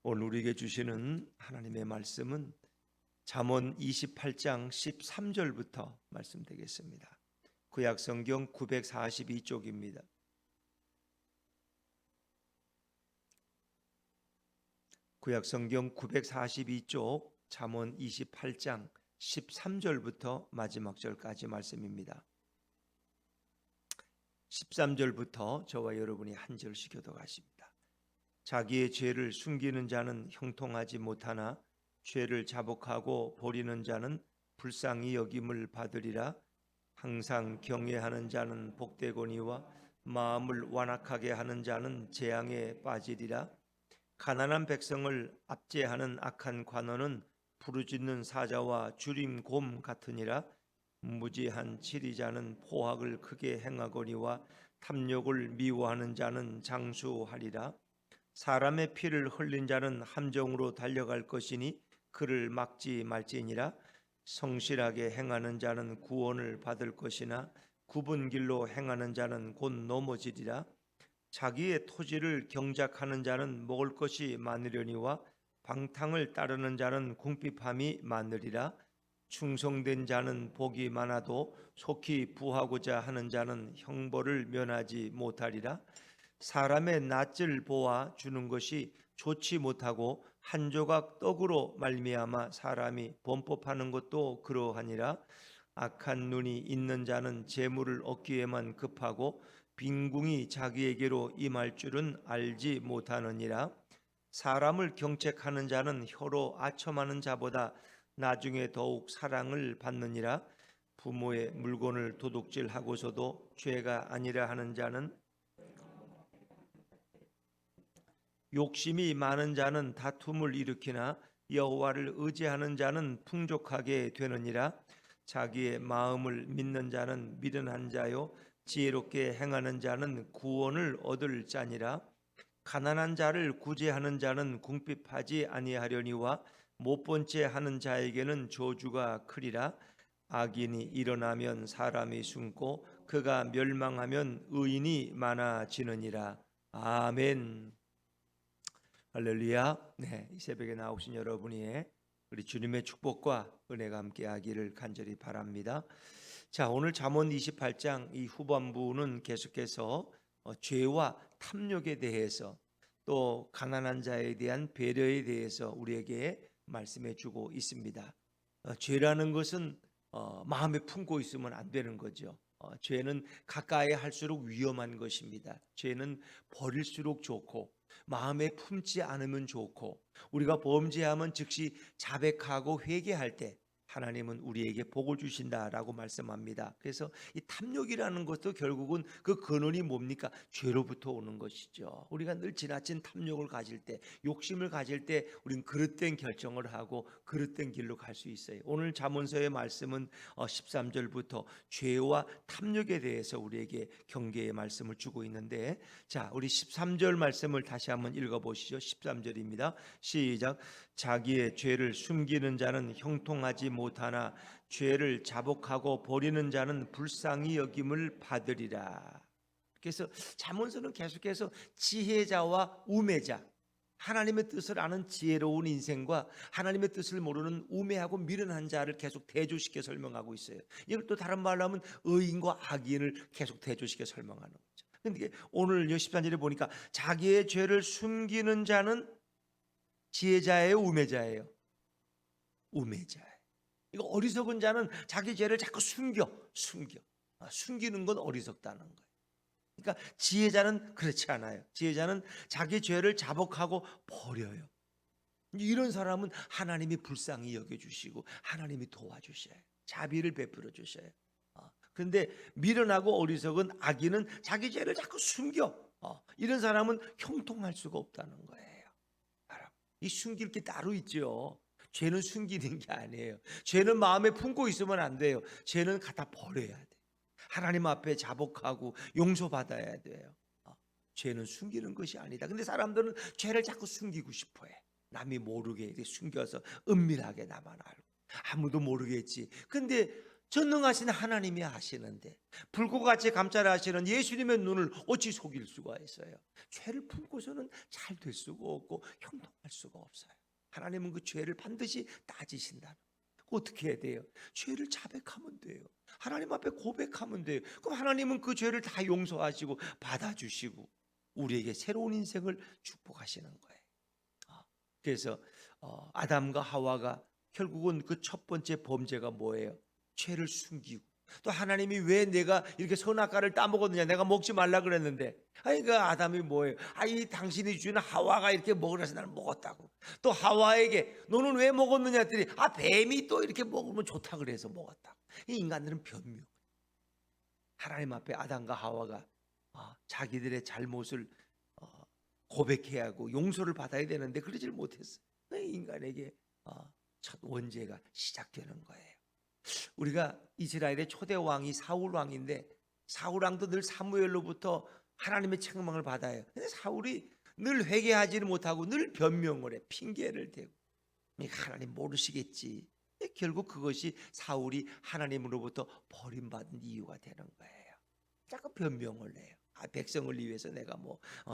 오늘 우리에게 주시는 하나님의 말씀은 잠언 28장 13절부터 말씀되겠습니다. 구약성경 942쪽입니다. 구약성경 942쪽 잠언 28장 13절부터 마지막 절까지 말씀입니다. 13절부터 저와 여러분이 한 절씩 교독하십니다. 자기의 죄를 숨기는 자는 형통하지 못하나 죄를 자복하고 버리는 자는 불쌍히 여김을 받으리라. 항상 경외하는 자는 복되거니와 마음을 완악하게 하는 자는 재앙에 빠지리라. 가난한 백성을 압제하는 악한 관원은 부르짖는 사자와 주림 곰 같으니라. 무지한 치리자는 포악을 크게 행하거니와 탐욕을 미워하는 자는 장수하리라. 사람의 피를 흘린 자는 함정으로 달려갈 것이니 그를 막지 말지니라. 성실하게 행하는 자는 구원을 받을 것이나 굽은 길로 행하는 자는 곧 넘어지리라. 자기의 토지를 경작하는 자는 먹을 것이 많으려니와 방탕을 따르는 자는 궁핍함이 많으리라. 충성된 자는 복이 많아도 속히 부하고자 하는 자는 형벌을 면하지 못하리라. 사람의 낯을 보아 주는 것이 좋지 못하고 한 조각 떡으로 말미암아 사람이 범법하는 것도 그러하니라. 악한 눈이 있는 자는 재물을 얻기에만 급하고 빈궁이 자기에게로 임할 줄은 알지 못하느니라. 사람을 경책하는 자는 혀로 아첨하는 자보다 나중에 더욱 사랑을 받느니라. 부모의 물건을 도둑질하고서도 죄가 아니라 하는 자는 욕심이 많은 자는 다툼을 일으키나 여호와를 의지하는 자는 풍족하게 되느니라. 자기의 마음을 믿는 자는 미련한 자요 지혜롭게 행하는 자는 구원을 얻을 자니라. 가난한 자를 구제하는 자는 궁핍하지 아니하려니와 못본 채 하는 자에게는 저주가 크리라. 악인이 일어나면 사람이 숨고 그가 멸망하면 의인이 많아지느니라. 아멘. 할렐루야. 네, 이 새벽에 나오신 여러분이 우리 주님의 축복과 은혜가 함께하기를 간절히 바랍니다. 자, 오늘 잠언 28장 이 후반부는 계속해서 죄와 탐욕에 대해서 또 가난한 자에 대한 배려에 대해서 우리에게 말씀해 주고 있습니다. 죄라는 것은 마음에 품고 있으면 안 되는 거죠. 죄는 가까이 할수록 위험한 것입니다. 죄는 버릴수록 좋고 마음에 품지 않으면 좋고 우리가 범죄하면 즉시 자백하고 회개할 때 하나님은 우리에게 복을 주신다라고 말씀합니다. 그래서 이 탐욕이라는 것도 결국은 그 근원이 뭡니까? 죄로부터 오는 것이죠. 우리가 늘 지나친 탐욕을 가질 때, 욕심을 가질 때 우리는 그릇된 결정을 하고 그릇된 길로 갈 수 있어요. 오늘 잠언서의 말씀은 13절부터 죄와 탐욕에 대해서 우리에게 경계의 말씀을 주고 있는데, 자, 우리 13절 말씀을 다시 한번 읽어보시죠. 13절입니다. 시작. 자기의 죄를 숨기는 자는 형통하지 못하나 죄를 자복하고 버리는 자는 불쌍히 여김을 받으리라. 그래서 잠언서는 계속해서 지혜자와 우매자, 하나님의 뜻을 아는 지혜로운 인생과 하나님의 뜻을 모르는 우매하고 미련한 자를 계속 대조시켜 설명하고 있어요. 이걸 또 다른 말로 하면 의인과 악인을 계속 대조시켜 설명하는 거죠. 그런데 오늘 14절에 보니까 자기의 죄를 숨기는 자는 지혜자예요, 우매자예요? 우매자예요. 이거 어리석은 자는 자기 죄를 자꾸 숨겨. 숨기는 건 어리석다는 거예요. 그러니까 지혜자는 그렇지 않아요. 지혜자는 자기 죄를 자복하고 버려요. 이런 사람은 하나님이 불쌍히 여겨주시고 하나님이 도와주셔요. 자비를 베풀어 주셔요. 그런데 미련하고 어리석은 악인은 자기 죄를 자꾸 숨겨. 이런 사람은 형통할 수가 없다는 거예요. 이 숨길 게 따로 있죠. 죄는 숨기는 게 아니에요. 죄는 마음에 품고 있으면 안 돼요. 죄는 갖다 버려야 돼. 하나님 앞에 자복하고 용서받아야 돼요. 죄는 숨기는 것이 아니다. 근데 사람들은 죄를 자꾸 숨기고 싶어해. 남이 모르게 숨겨서 은밀하게 나만 알고 아무도 모르겠지. 근데 전능하신 하나님이 아시는데 불과 같이 감찰 하시는 예수님의 눈을 어찌 속일 수가 있어요? 죄를 품고서는 잘 될 수가 없고 형통할 수가 없어요. 하나님은 그 죄를 반드시 따지신다. 어떻게 해야 돼요? 죄를 자백하면 돼요. 하나님 앞에 고백하면 돼요. 그럼 하나님은 그 죄를 다 용서하시고 받아주시고 우리에게 새로운 인생을 축복하시는 거예요. 그래서 아담과 하와가 결국은 그 첫 번째 범죄가 뭐예요? 죄를 숨기고, 또 하나님이 왜 내가 이렇게 선악과를 따먹었느냐, 내가 먹지 말라 그랬는데, 아니 그 아담이 뭐예요? 아니 당신이 주는 하와가 이렇게 먹으라서 나는 먹었다고. 또 하와에게 너는 왜 먹었느냐 했더니 뱀이 또 이렇게 먹으면 좋다 그래서 먹었다고. 이 인간들은 변명. 하나님 앞에 아담과 하와가 자기들의 잘못을 고백해야 하고 용서를 받아야 되는데 그러질 못했어요. 인간에게 첫 원죄가 시작되는 거예요. 우리가 이스라엘의 초대 왕이 사울 왕인데, 사울 왕도 늘 사무엘로부터 하나님의 책망을 받아요. 근데 사울이 늘 회개하지를 못하고 늘 변명을 해, 핑계를 대고. 하나님 모르시겠지. 결국 그것이 사울이 하나님으로부터 버림받은 이유가 되는 거예요. 자꾸 변명을 해요. 백성을 위해서 내가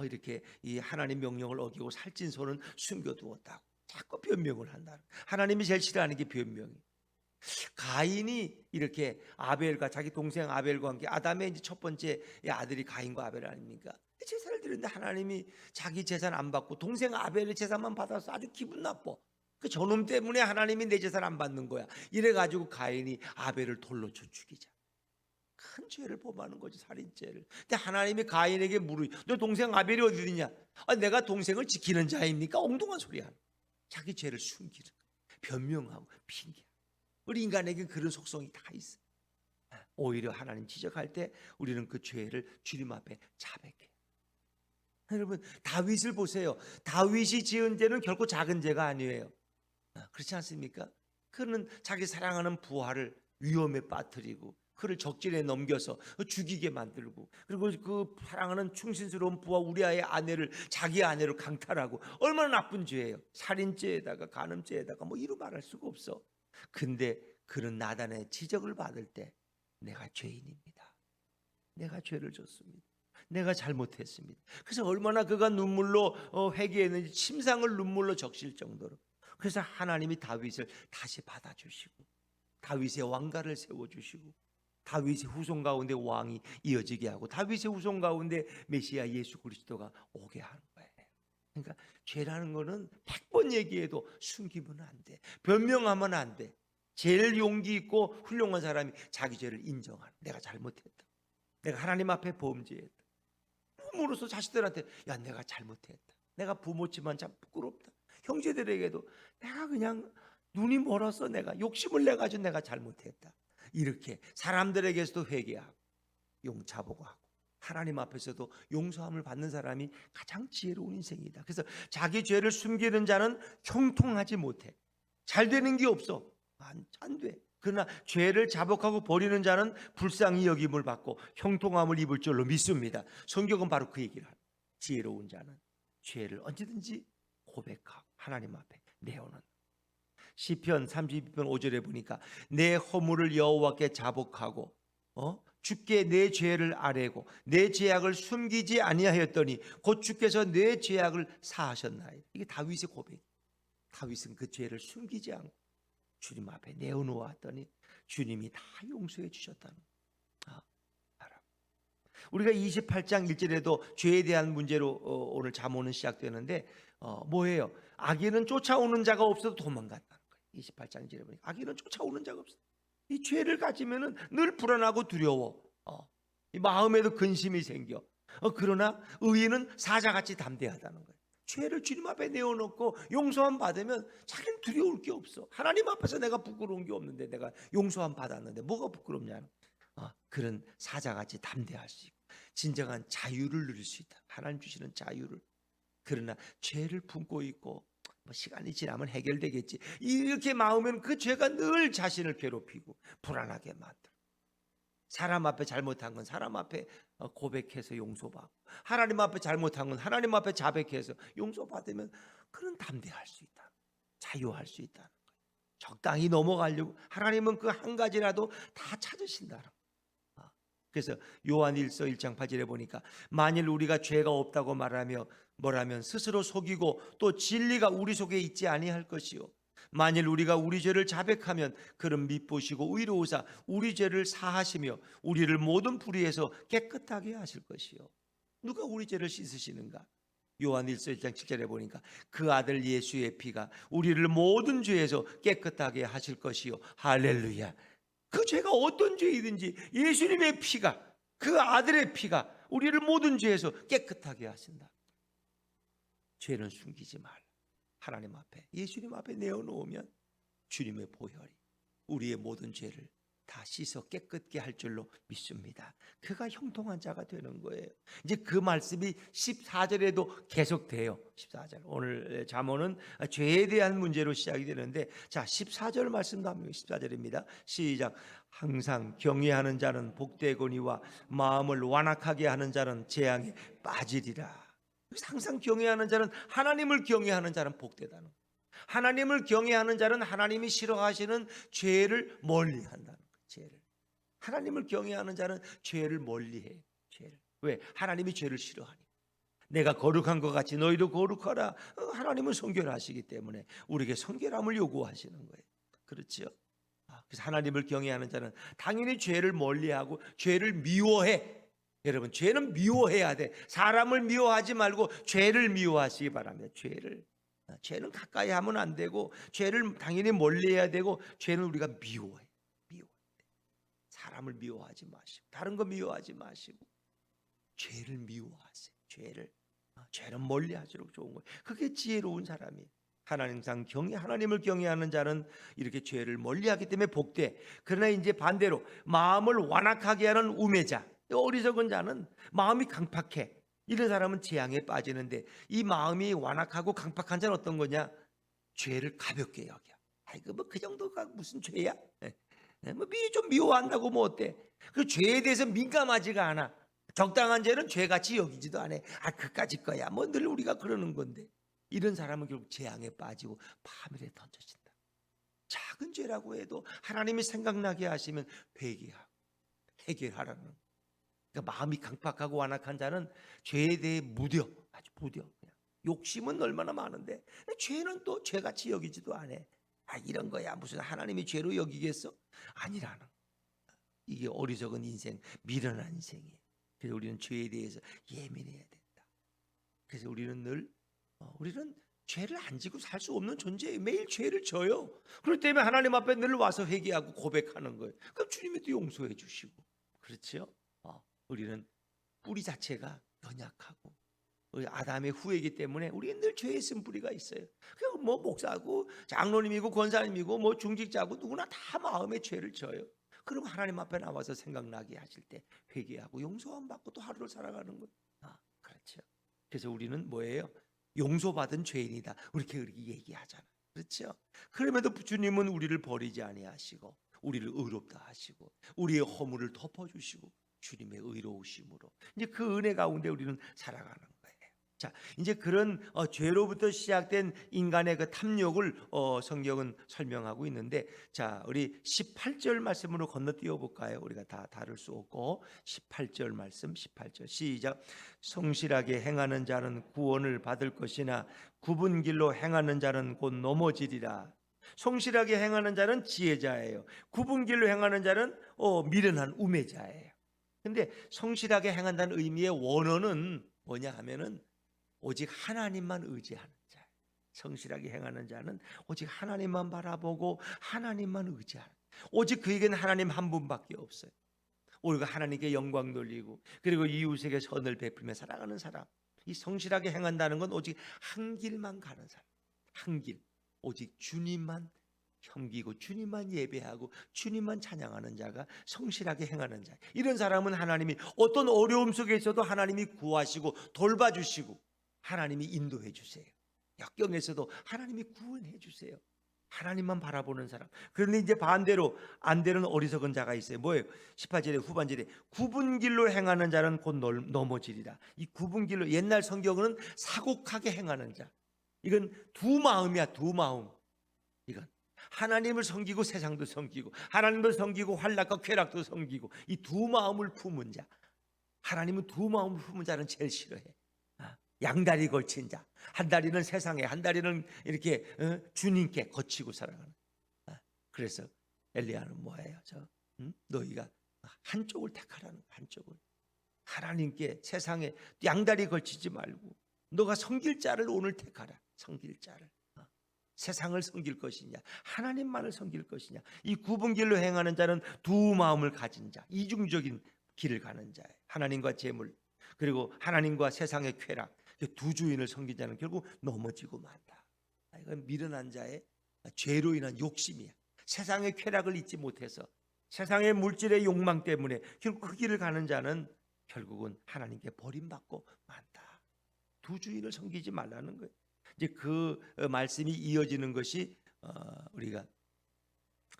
이렇게 이 하나님 명령을 어기고 살찐 손은 숨겨두었다고 자꾸 변명을 한다. 하나님이 제일 싫어하는 게 변명이. 가인이 이렇게 아벨과 자기 동생 아벨과 함께, 아담의 이제 첫 번째 아들이 가인과 아벨 아닙니까? 제사를 드렸는데 하나님이 자기 재산 안 받고 동생 아벨의 재산만 받아서 아주 기분 나빠. 그 저놈 때문에 하나님이 내 재산 안 받는 거야. 이래가지고 가인이 아벨을 돌로 쳐 죽이자. 큰 죄를 범하는 거지, 살인죄를. 근데 하나님이 가인에게 너 동생 아벨이 어디 있냐? 내가 동생을 지키는 자입니까? 엉뚱한 소리야. 자기 죄를 숨기는 거야. 변명하고 핑계. 우리 인간에게 그런 속성이 다 있어. 오히려 하나님 지적할 때 우리는 그 죄를 주님 앞에 자백해. 여러분, 다윗을 보세요. 다윗이 지은 죄는 결코 작은 죄가 아니에요. 그렇지 않습니까? 그는 자기 사랑하는 부하를 위험에 빠뜨리고 그를 적진에 넘겨서 죽이게 만들고, 그리고 그 사랑하는 충신스러운 부하 우리아의 아내를 자기 아내로 강탈하고, 얼마나 나쁜 죄예요. 살인죄에다가 간음죄에다가 이루 말할 수가 없어. 근데 그는 나단의 지적을 받을 때 내가 죄인입니다. 내가 죄를 졌습니다. 내가 잘못했습니다. 그래서 얼마나 그가 눈물로 회개했는지 침상을 눈물로 적실 정도로. 그래서 하나님이 다윗을 다시 받아주시고 다윗의 왕가를 세워주시고 다윗의 후손 가운데 왕이 이어지게 하고 다윗의 후손 가운데 메시아 예수 그리스도가 오게 하는 거예요. 그러니까 죄라는 거는 100번 얘기해도 숨기면 안 돼. 변명하면 안 돼. 제일 용기 있고 훌륭한 사람이 자기 죄를 인정하는, 내가 잘못했다, 내가 하나님 앞에 범죄했다. 부모로서 자식들한테 야 내가 잘못했다, 내가 부모지만 참 부끄럽다. 형제들에게도 내가 그냥 눈이 멀어서 내가 욕심을 내가지고 내가 잘못했다. 이렇게 사람들에게서도 회개하고 용차보고 하고 하나님 앞에서도 용서함을 받는 사람이 가장 지혜로운 인생이다. 그래서 자기 죄를 숨기는 자는 형통하지 못해. 잘 되는 게 없어. 안 돼. 그러나 죄를 자복하고 버리는 자는 불쌍히 여김을 받고 형통함을 입을 줄로 믿습니다. 성경은 바로 그 얘기를 합니다. 지혜로운 자는 죄를 언제든지 고백하고 하나님 앞에 내어놓는. 시편 32편 5절에 보니까 내 허물을 여호와께 자복하고 주께 내 죄를 아뢰고 내 죄악을 숨기지 아니하였더니 곧 주께서 내 죄악을 사하셨나이다. 이게 다윗의 고백. 다윗은 그 죄를 숨기지 않고 주님 앞에 내어놓았더니 주님이 다 용서해 주셨다는 거예요. 우리가 28장 1절에도 죄에 대한 문제로 오늘 잠언은 시작되는데 뭐예요? 악인은 쫓아오는 자가 없어도 도망간다는 거예요. 28장 1절에 보니까 악인은 쫓아오는 자가 없어. 이 죄를 가지면은 늘 불안하고 두려워. 이 마음에도 근심이 생겨. 그러나 의인은 사자같이 담대하다는 거예요. 죄를 주님 앞에 내어놓고 용서함 받으면 자기는 두려울 게 없어. 하나님 앞에서 내가 부끄러운 게 없는데, 내가 용서함 받았는데 뭐가 부끄럽냐는 그런 사자같이 담대할 수 있고 진정한 자유를 누릴 수 있다. 하나님 주시는 자유를. 그러나 죄를 품고 있고 시간이 지나면 해결되겠지 이렇게 마음은 그 죄가 늘 자신을 괴롭히고 불안하게 만들어. 사람 앞에 잘못한 건 사람 앞에 고백해서 용서받고, 하나님 앞에 잘못한 건 하나님 앞에 자백해서 용서받으면 그는 담대할 수 있다. 자유할 수 있다는 거예요. 적당히 넘어가려고 하나님은 그 한 가지라도 다 찾으신다는 거예요. 그래서 요한 1서 1장 8절에 보니까 만일 우리가 죄가 없다고 말하며 뭐라면 스스로 속이고 또 진리가 우리 속에 있지 아니할 것이요 만일 우리가 우리 죄를 자백하면 그는 미쁘시고 의로우사 우리 죄를 사하시며 우리를 모든 불의에서 깨끗하게 하실 것이요. 누가 우리 죄를 씻으시는가? 요한 1서 1장 7절에 보니까 그 아들 예수의 피가 우리를 모든 죄에서 깨끗하게 하실 것이요. 할렐루야. 그 죄가 어떤 죄이든지 예수님의 피가, 그 아들의 피가 우리를 모든 죄에서 깨끗하게 하신다. 죄는 숨기지 말라. 하나님 앞에, 예수님 앞에 내어놓으면 주님의 보혈이 우리의 모든 죄를 다 씻어 깨끗게 할 줄로 믿습니다. 그가 형통한 자가 되는 거예요. 이제 그 말씀이 14절에도 계속돼요. 14절. 오늘 잠언은 죄에 대한 문제로 시작이 되는데, 자 14절 말씀도 합니다. 14절입니다. 시작. 항상 경외하는 자는 복되거니와 마음을 완악하게 하는 자는 재앙에 빠지리라. 항상 경외하는 자는, 하나님을 경외하는 자는 복되다는 거예요. 하나님을 경외하는 자는 하나님이 싫어하시는 죄를 멀리한다는 거예요. 죄를. 하나님을 경외하는 자는 죄를 멀리해. 죄를. 왜? 하나님이 죄를 싫어하니까. 내가 거룩한 것 같이 너희도 거룩하라. 하나님은 성결하시기 때문에 우리에게 성결함을 요구하시는 거예요. 그렇죠? 그래서 하나님을 경외하는 자는 당연히 죄를 멀리하고 죄를 미워해. 여러분, 죄는 미워해야 돼. 사람을 미워하지 말고 죄를 미워하시기 바랍니다. 죄는 가까이 하면 안 되고, 죄를 당연히 멀리해야 되고, 죄는 우리가 미워해. 사람을 미워하지 마시고, 다른 거 미워하지 마시고, 죄를 미워하세요. 죄는 멀리하시도록 좋은 거예요. 그게 지혜로운 사람이에요. 하나님을 경외하는 자는 이렇게 죄를 멀리하기 때문에 복돼. 그러나 이제 반대로 마음을 완악하게 하는 우매자, 어리석은 자는 마음이 강팍해. 이런 사람은 재앙에 빠지는데, 이 마음이 완악하고 강팍한 자는 어떤 거냐? 죄를 가볍게 여겨. 아이고 뭐 그 정도가 무슨 죄야? 뭐 좀 미워한다고 뭐 어때? 그 죄에 대해서 민감하지가 않아. 적당한 죄는 죄같이 여기지도 않아. 그까짓 거야. 뭐 늘 우리가 그러는 건데. 이런 사람은 결국 재앙에 빠지고 파멸에 던져진다. 작은 죄라고 해도 하나님이 생각나게 하시면 회개하고 해결하라는 거예요. 그러니까 마음이 강팍하고 완악한 자는 죄에 대해 아주 무뎌. 그냥. 욕심은 얼마나 많은데 죄는 또 죄같이 여기지도 않아. 이런 거야 무슨 하나님이 죄로 여기겠어? 아니라는 거야. 이게 어리석은 인생, 미련한 인생이에요. 그래서 우리는 죄에 대해서 예민해야 된다. 그래서 우리는 죄를 안 지고 살 수 없는 존재예요. 매일 죄를 져요. 그렇기 때문에 하나님 앞에 늘 와서 회개하고 고백하는 거예요. 그럼 주님이 또 용서해 주시고. 그렇죠? 우리는 뿌리 자체가 연약하고 아담의 후예이기 때문에 우리는 늘 죄에 쓴 뿌리가 있어요. 뭐 목사고 장로님이고 권사님이고 뭐 중직자고 누구나 다 마음에 죄를 져요. 그럼 하나님 앞에 나와서 생각나게 하실 때 회개하고 용서함 받고 또 하루를 살아가는 거예요. 그렇죠. 그래서 우리는 뭐예요? 용서받은 죄인이다. 그렇게 얘기하잖아요. 그렇죠. 그럼에도 주님은 우리를 버리지 아니하시고 우리를 의롭다 하시고 우리의 허물을 덮어주시고 주님의 의로우심으로 이제 그 은혜 가운데 우리는 살아가는 거예요. 자, 이제 그런 죄로부터 시작된 인간의 그 탐욕을 성경은 설명하고 있는데, 자, 우리 18절 말씀으로 건너뛰어 볼까요? 우리가 다 다룰 수 없고 18절 말씀, 18절 시작. 성실하게 행하는 자는 구원을 받을 것이나 굽은 길로 행하는 자는 곧 넘어지리라. 성실하게 행하는 자는 지혜자예요. 굽은 길로 행하는 자는 미련한 우매자예요. 근데 성실하게 행한다는 의미의 원어는 뭐냐 하면은 오직 하나님만 의지하는 자. 성실하게 행하는 자는 오직 하나님만 바라보고 하나님만 의지하는, 오직 그에게는 하나님 한 분밖에 없어요. 우리가 하나님께 영광 돌리고 그리고 이웃에게 선을 베풀며 살아가는 사람. 이 성실하게 행한다는 건 오직 한 길만 가는 사람. 한 길. 오직 주님만 섬기고 주님만 예배하고 주님만 찬양하는 자가 성실하게 행하는 자. 이런 사람은 하나님이 어떤 어려움 속에 있어도 하나님이 구하시고 돌봐주시고 하나님이 인도해 주세요. 역경에서도 하나님이 구원해 주세요. 하나님만 바라보는 사람. 그런데 이제 반대로 안 되는 어리석은 자가 있어요. 뭐예요? 18절에 후반절에 굽은 길로 행하는 자는 곧 넘어지리라. 이 굽은 길로, 옛날 성경은 사곡하게 행하는 자. 이건 두 마음이야, 두 마음. 이건 하나님을 섬기고 세상도 섬기고, 하나님도 섬기고 환락과 쾌락도 섬기고, 이 두 마음을 품은 자, 하나님은 두 마음을 품은 자는 제일 싫어해. 양다리 걸친 자, 한 다리는 세상에, 한 다리는 이렇게 주님께 거치고 살아가는. 그래서 엘리야는 뭐예요? 너희가 한쪽을 택하라는 거야, 한쪽을. 하나님께, 세상에 양다리 걸치지 말고 너가 섬길 자를 오늘 택하라. 섬길 자를. 세상을 섬길 것이냐, 하나님만을 섬길 것이냐. 이 구분길로 행하는 자는 두 마음을 가진 자, 이중적인 길을 가는 자예요. 하나님과 재물, 그리고 하나님과 세상의 쾌락, 두 주인을 섬긴 자는 결국 넘어지고 만다. 이건 미련한 자의 죄로 인한 욕심이야. 세상의 쾌락을 잊지 못해서 세상의 물질의 욕망 때문에 결국 그 길을 가는 자는 결국은 하나님께 버림받고 만다. 두 주인을 섬기지 말라는 거예요. 이제 그 말씀이 이어지는 것이 우리가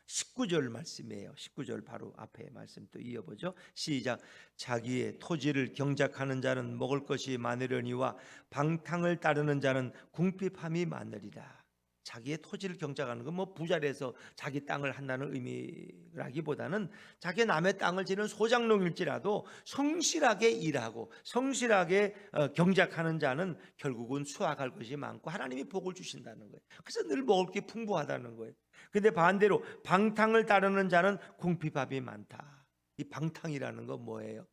19절 말씀이에요. 19절 바로 앞에 말씀 또 이어보죠. 시작. 자기의 토지를 경작하는 자는 먹을 것이 많으려니와 방탕을 따르는 자는 궁핍함이 많으리라. 자기의 토지를 경작하는 건 뭐 부자라서 자기 땅을 한다는 의미라기보다는 자기 남의 땅을 지는 소작농일지라도 성실하게 일하고 성실하게 경작하는 자는 결국은 수확할 것이 많고 하나님이 복을 주신다는 거예요. 그래서 늘 먹을 게 풍부하다는 거예요. 근데 반대로 방탕을 따르는 자는 궁핍함이 많다. 이 방탕이라는 건 뭐예요?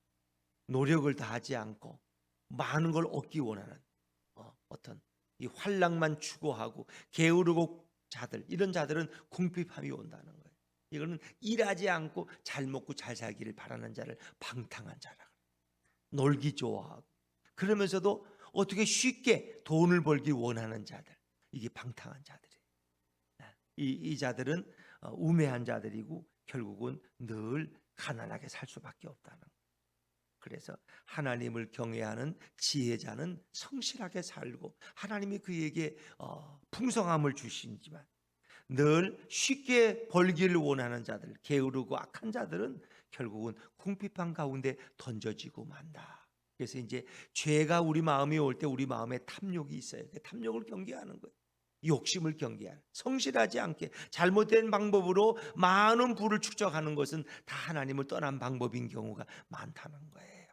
노력을 다하지 않고 많은 걸 얻기 원하는 어떤 이 환락만 추구하고 게으르고 자들, 이런 자들은 궁핍함이 온다는 거예요. 이거는 일하지 않고 잘 먹고 잘 살기를 바라는 자를 방탕한 자라. 놀기 좋아하고 그러면서도 어떻게 쉽게 돈을 벌기 원하는 자들, 이게 방탕한 자들이에요. 이 자들은 우매한 자들이고 결국은 늘 가난하게 살 수밖에 없다는 거예요. 그래서 하나님을 경외하는 지혜자는 성실하게 살고 하나님이 그에게 풍성함을 주시지만 늘 쉽게 벌기를 원하는 자들, 게으르고 악한 자들은 결국은 궁핍한 가운데 던져지고 만다. 그래서 이제 죄가 우리 마음에 올 때 우리 마음에 탐욕이 있어요. 탐욕을 경계하는 거예요. 욕심을 경계하는, 성실하지 않게 잘못된 방법으로 많은 부를 축적하는 것은 다 하나님을 떠난 방법인 경우가 많다는 거예요.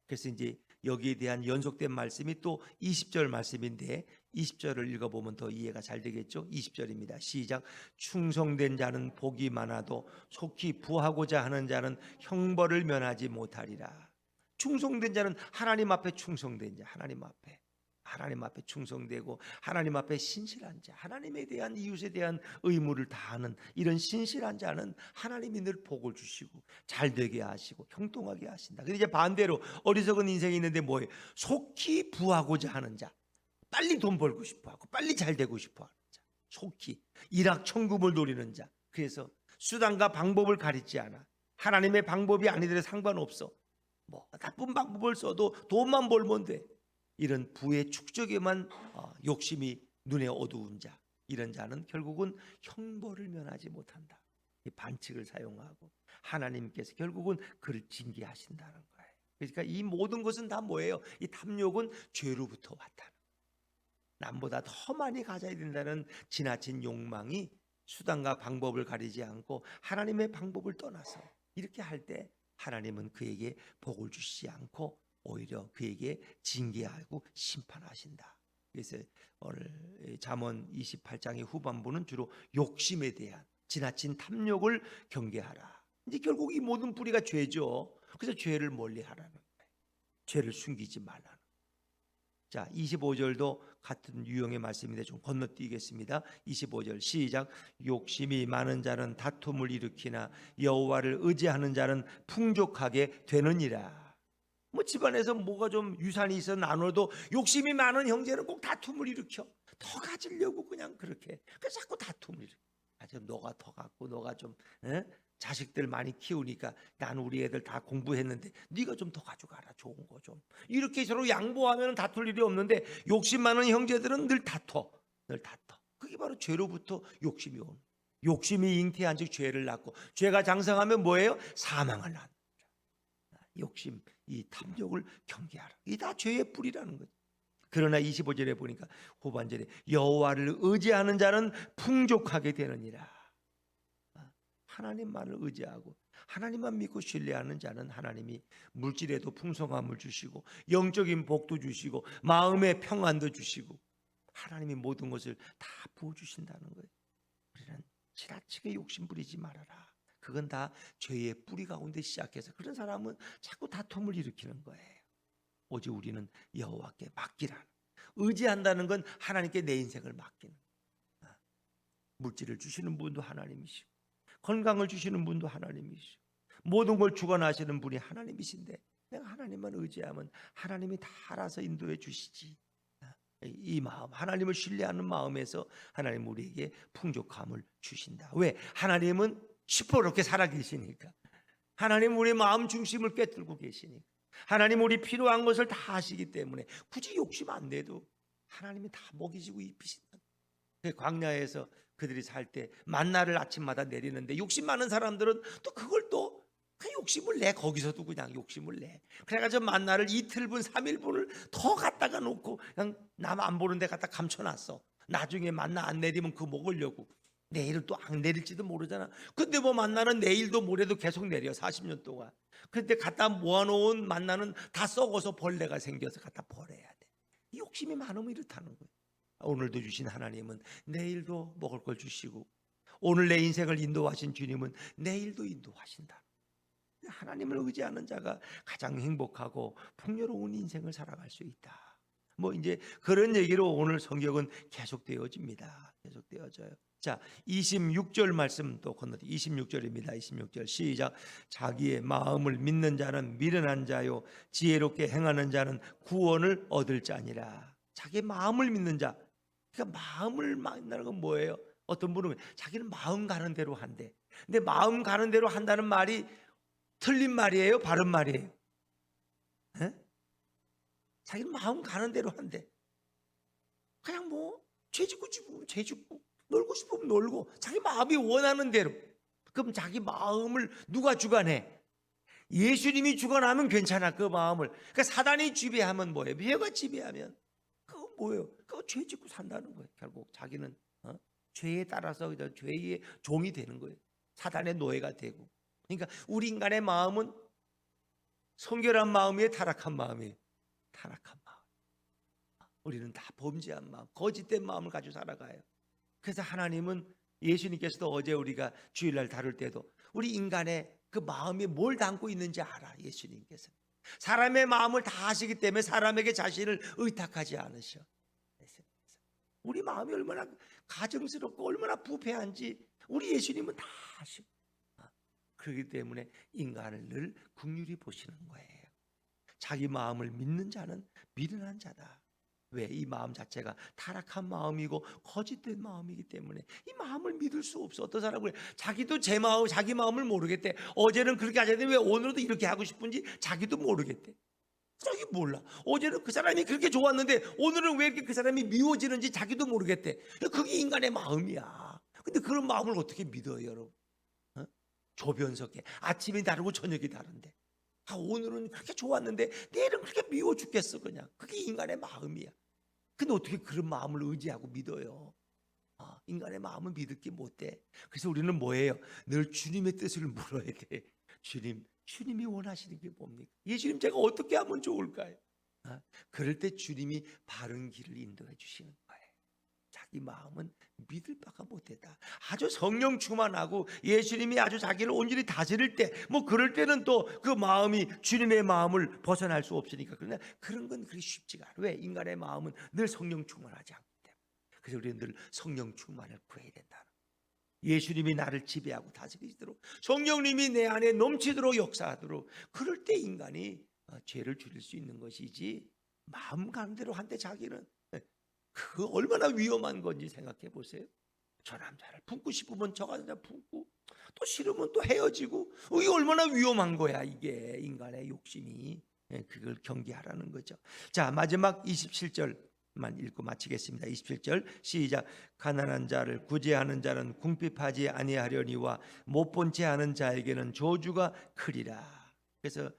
그래서 이제 여기에 대한 연속된 말씀이 또 20절 말씀인데 20절을 읽어보면 더 이해가 잘 되겠죠. 20절입니다. 시작. 충성된 자는 복이 많아도 속히 부하고자 하는 자는 형벌을 면하지 못하리라. 충성된 자는 하나님 앞에 충성된 자, 하나님 앞에 충성되고 하나님 앞에 신실한 자, 하나님에 대한 이웃에 대한 의무를 다하는 이런 신실한 자는 하나님이 늘 복을 주시고 잘 되게 하시고 형통하게 하신다. 근데 이제 반대로 어리석은 인생이 있는데 뭐예요? 속히 부하고자 하는 자, 빨리 돈 벌고 싶어하고 빨리 잘 되고 싶어하는 자, 속히 일확천금을 노리는 자. 그래서 수단과 방법을 가리지 않아. 하나님의 방법이 아니더라도 상관없어. 뭐 나쁜 방법을 써도 돈만 벌면 돼. 이런 부의 축적에만 욕심이 눈에 어두운 자, 이런 자는 결국은 형벌을 면하지 못한다. 이 반칙을 사용하고 하나님께서 결국은 그를 징계하신다는 거예요. 그러니까 이 모든 것은 다 뭐예요? 이 탐욕은 죄로부터 왔다는, 남보다 더 많이 가져야 된다는 지나친 욕망이 수단과 방법을 가리지 않고 하나님의 방법을 떠나서 이렇게 할 때 하나님은 그에게 복을 주시지 않고 오히려 그에게 징계하고 심판하신다. 그래서 오늘 잠언 28장의 후반부는 주로 욕심에 대한 지나친 탐욕을 경계하라. 이제 결국 이 모든 뿌리가 죄죠. 그래서 죄를 멀리하라는 거예요. 죄를 숨기지 말라는 거예요. 자, 25절도 같은 유형의 말씀인데 좀 건너뛰겠습니다. 25절 시작. 욕심이 많은 자는 다툼을 일으키나 여호와를 의지하는 자는 풍족하게 되느니라. 뭐 집안에서 뭐가 좀 유산이 있어 나눠도 욕심이 많은 형제는 꼭 다툼을 일으켜. 더 가지려고 그냥 그렇게. 그래서 자꾸 다툼을 일으켜. 좀 너가 더 갖고 너가 좀 자식들 많이 키우니까 나는 우리 애들 다 공부했는데 네가 좀 더 가져가라, 좋은 거 좀. 이렇게 서로 양보하면 다툴 일이 없는데 욕심 많은 형제들은 늘 다퉈. 그게 바로 죄로부터 욕심이 오는. 욕심이 잉태한 즉 죄를 낳고 죄가 장성하면 뭐예요? 사망을 낳는. 욕심, 이 탐욕을 경계하라. 이 다 죄의 뿌리라는 거죠. 그러나 25절에 보니까 후반절에 여호와를 의지하는 자는 풍족하게 되느니라. 하나님만을 의지하고 하나님만 믿고 신뢰하는 자는 하나님이 물질에도 풍성함을 주시고 영적인 복도 주시고 마음의 평안도 주시고 하나님이 모든 것을 다 부어주신다는 거예요. 우리는 지나치게 욕심 부리지 말아라. 그건 다 죄의 뿌리 가운데 시작해서 그런 사람은 자꾸 다툼을 일으키는 거예요. 오직 우리는 여호와께 맡기라. 의지한다는 건 하나님께 내 인생을 맡기는 거예요. 물질을 주시는 분도 하나님이시고 건강을 주시는 분도 하나님이시고 모든 걸 주관하시는 분이 하나님이신데 내가 하나님만 의지하면 하나님이 다 알아서 인도해 주시지. 이 마음, 하나님을 신뢰하는 마음에서 하나님 우리에게 풍족함을 주신다. 왜? 하나님은 시퍼렇게 살아계시니까. 하나님 우리 마음 중심을 꿰뚫고 계시니까. 하나님 우리 필요한 것을 다 아시기 때문에 굳이 욕심 안 내도 하나님이 다 먹이시고 입히신다. 광야에서 그들이 살 때 만나를 아침마다 내리는데 욕심 많은 사람들은 또 그걸 또 그 욕심을 내. 거기서도 그냥 욕심을 내. 그래가지고 만나를 이틀분 3일분을 더 갖다가 놓고 그냥 남 안 보는 데 갖다 감춰놨어. 나중에 만나 안 내리면 그거 먹으려고. 내일은 또 안 내릴지도 모르잖아. 근데 뭐 만나는 내일도 모레도 계속 내려 40년 동안. 근데 갖다 모아놓은 만나는 다 썩어서 벌레가 생겨서 갖다 버려야 돼. 이 욕심이 많으면 이렇다는 거예요. 오늘도 주신 하나님은 내일도 먹을 걸 주시고 오늘 내 인생을 인도하신 주님은 내일도 인도하신다. 하나님을 의지하는 자가 가장 행복하고 풍요로운 인생을 살아갈 수 있다. 뭐 이제 그런 얘기로 오늘 성경은 계속되어집니다. 계속되어져요. 자, 26절 말씀 또 건너뛰 26절입니다. 26절 시작. 자기의 마음을 믿는 자는 미련한 자요 지혜롭게 행하는 자는 구원을 얻을 자니라. 자기의 마음을 믿는 자. 그러니까 마음을 믿는다는 건 뭐예요? 어떤 분은 자기는 마음 가는 대로 한대. 근데 마음 가는 대로 한다는 말이 틀린 말이에요? 바른 말이에요? 에? 자기는 마음 가는 대로 한대. 그냥 뭐 죄 짓고 싶으면 죄 짓고 놀고 싶으면 놀고 자기 마음이 원하는 대로. 그럼 자기 마음을 누가 주관해? 예수님이 주관하면 괜찮아. 그 마음을. 그러니까 사단이 지배하면 뭐예요? 죄가 지배하면 그거 뭐예요? 그거 죄 짓고 산다는 거예요. 결국 자기는 죄에 따라서 죄의 종이 되는 거예요. 사단의 노예가 되고. 그러니까 우리 인간의 마음은 성결한 마음이에요, 타락한 마음이에요? 타락한 마음. 우리는 다 범죄한 마음, 거짓된 마음을 가지고 살아가요. 그래서 하나님은 예수님께서도 어제 우리가 주일날 다룰 때도 우리 인간의 그 마음이 뭘 담고 있는지 알아. 예수님께서 사람의 마음을 다 아시기 때문에 사람에게 자신을 의탁하지 않으셔. 우리 마음이 얼마나 가증스럽고 얼마나 부패한지 우리 예수님은 다 아시고. 그렇기 때문에 인간을 늘 긍휼히 보시는 거예요. 자기 마음을 믿는 자는 미련한 자다. 왜? 이 마음 자체가 타락한 마음이고 거짓된 마음이기 때문에 이 마음을 믿을 수 없어. 어떤 사람은 자기도 자기 마음을 모르겠대. 어제는 그렇게 하셨는데 왜 오늘도 이렇게 하고 싶은지 자기도 모르겠대. 자기 몰라. 어제는 그 사람이 그렇게 좋았는데 오늘은 왜 이렇게 그 사람이 미워지는지 자기도 모르겠대. 그게 인간의 마음이야. 근데 그런 마음을 어떻게 믿어요, 여러분? 조변석에 아침이 다르고 저녁이 다른데 오늘은 그렇게 좋았는데 내일은 그렇게 미워 죽겠어. 그냥 그게 인간의 마음이야. 근데 어떻게 그런 마음을 의지하고 믿어요? 인간의 마음은 믿을 게 못돼. 그래서 우리는 뭐예요? 늘 주님의 뜻을 물어야 돼. 주님이 원하시는 게 뭡니까? 예수님 제가 어떻게 하면 좋을까요? 그럴 때 주님이 바른 길을 인도해 주시는 거예요. 자기 마음은 믿을 바가 못했다. 아주 성령 충만하고 예수님이 아주 자기를 온전히 다스릴 때 뭐 그럴 때는 또 그 마음이 주님의 마음을 벗어날 수 없으니까. 그러나 그런 건 그리 쉽지가 않아. 왜? 인간의 마음은 늘 성령 충만하지 않기 때문에. 그래서 우리는 늘 성령 충만을 구해야 된다. 예수님이 나를 지배하고 다스리시도록 성령님이 내 안에 넘치도록 역사하도록 그럴 때 인간이 죄를 줄일 수 있는 것이지 마음 가는 대로 한데 자기는 그 얼마나 위험한 건지 생각해 보세요. 저 남자를 품고 싶으면 저 남자 품고 또 싫으면 또 헤어지고 이게 얼마나 위험한 거야. 이게 인간의 욕심이. 그걸 경계하라는 거죠. 자, 마지막 27절만 읽고 마치겠습니다. 27절 시작. 가난한 자를 구제하는 자는 궁핍하지 아니하려니와 못 본 채 하는 자에게는 저주가 크리라. 그래서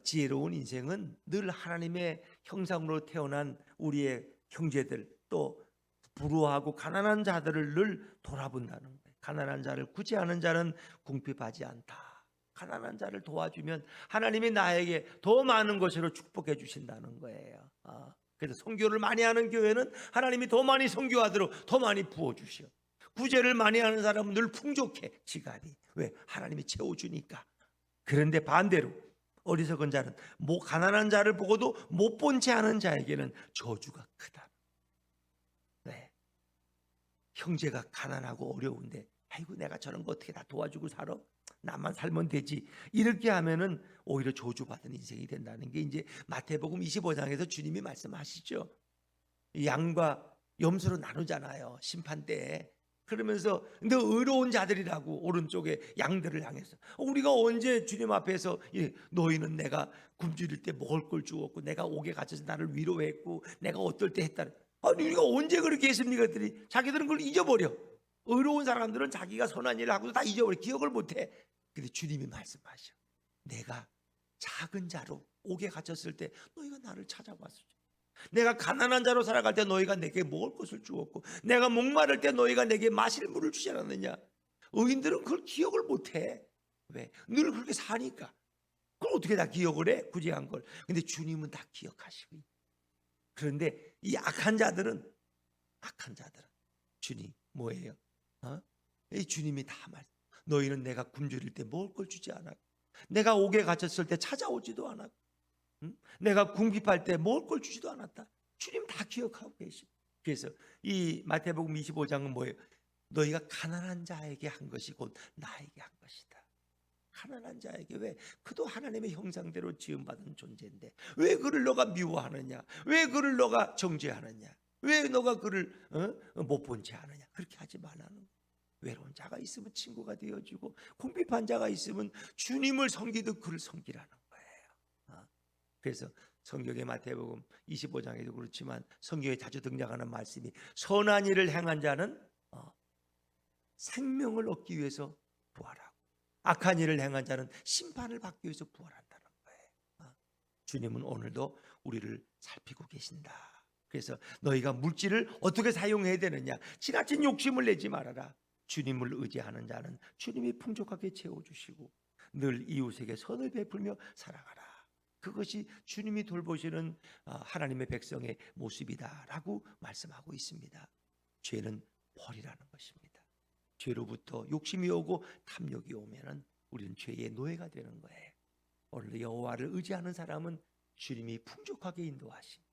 지혜로운 인생은 늘 하나님의 형상으로 태어난 우리의 형제들 또 불우하고 가난한 자들을 늘 돌아본다는 거예요. 가난한 자를 구제하는 자는 궁핍하지 않다. 가난한 자를 도와주면 하나님이 나에게 더 많은 것으로 축복해 주신다는 거예요. 그래서 선교를 많이 하는 교회는 하나님이 더 많이 선교하도록 더 많이 부어주셔. 구제를 많이 하는 사람은 늘 풍족해, 지갑이. 왜? 하나님이 채워주니까. 그런데 반대로 어리석은 자는 가난한 자를 보고도 못 본 채 하는 자에게는 저주가 크다. 네. 형제가 가난하고 어려운데 아이고 내가 저런 거 어떻게 다 도와주고 살아? 나만 살면 되지. 이렇게 하면은 오히려 저주받은 인생이 된다는 게 이제 마태복음 25장에서 주님이 말씀하시죠. 양과 염소로 나누잖아요. 심판 때. 그러면서 너 의로운 자들이라고 오른쪽에 양들을 향해서 우리가 언제 주님 앞에서 너희는 내가 굶주릴 때 먹을 걸 주었고 내가 옥에 갇혀서 나를 위로했고 내가 어떨 때 했다. 아니 우리가 언제 그렇게 했습니까? 그랬더니 자기들은 그걸 잊어버려. 의로운 사람들은 자기가 선한 일을 하고도 다 잊어버려. 기억을 못해. 근데 주님이 말씀하셔. 내가 작은 자로 옥에 갇혔을 때 너희가 나를 찾아왔어. 내가 가난한 자로 살아갈 때 너희가 내게 먹을 것을 주었고 내가 목마를 때 너희가 내게 마실 물을 주지 않았느냐. 의인들은 그걸 기억을 못해. 왜? 늘 그렇게 사니까. 그걸 어떻게 다 기억을 해? 구제한 걸. 근데 주님은 다 기억하시고. 그런데 이 악한 자들은 주님 뭐예요? 이 주님이 다 말. 너희는 내가 굶주릴 때 먹을 걸 주지 않았고 내가 옥에 갇혔을 때 찾아오지도 않았고 내가 궁핍할 때 먹을 걸 주지도 않았다. 주님 다 기억하고 계시. 그래서 이 마태복음 25장은 뭐예요? 너희가 가난한 자에게 한 것이 곧 나에게 한 것이다. 가난한 자에게. 왜? 그도 하나님의 형상대로 지음받은 존재인데 왜 그를 너가 미워하느냐? 왜 그를 너가 정죄하느냐? 왜 너가 그를 못 본 채 하느냐? 그렇게 하지 말라는 거예요. 외로운 자가 있으면 친구가 되어주고 궁핍한 자가 있으면 주님을 섬기듯 그를 섬기라는 거예요. 그래서 성경의 마태복음 25장에도 그렇지만 성경에 자주 등장하는 말씀이 선한 일을 행한 자는 생명을 얻기 위해서 부활하고 악한 일을 행한 자는 심판을 받기 위해서 부활한다는 거예요. 주님은 오늘도 우리를 살피고 계신다. 그래서 너희가 물질을 어떻게 사용해야 되느냐, 지나친 욕심을 내지 말아라. 주님을 의지하는 자는 주님이 풍족하게 채워주시고 늘 이웃에게 선을 베풀며 살아가라. 그것이 주님이 돌보시는 하나님의 백성의 모습이다라고 말씀하고 있습니다. 죄는 벌이라는 것입니다. 죄로부터 욕심이 오고 탐욕이 오면은 우리는 죄의 노예가 되는 거예요. 오늘 여호와를 의지하는 사람은 주님이 풍족하게 인도하십니다.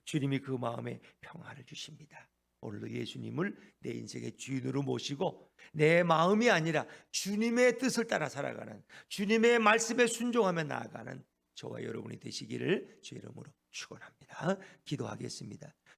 주님이 그 마음에 평화를 주십니다. 오늘도 예수님을 내 인생의 주인으로 모시고 내 마음이 아니라 주님의 뜻을 따라 살아가는, 주님의 말씀에 순종하며 나아가는 저와 여러분이 되시기를 주의 이름으로 축원합니다. 기도하겠습니다.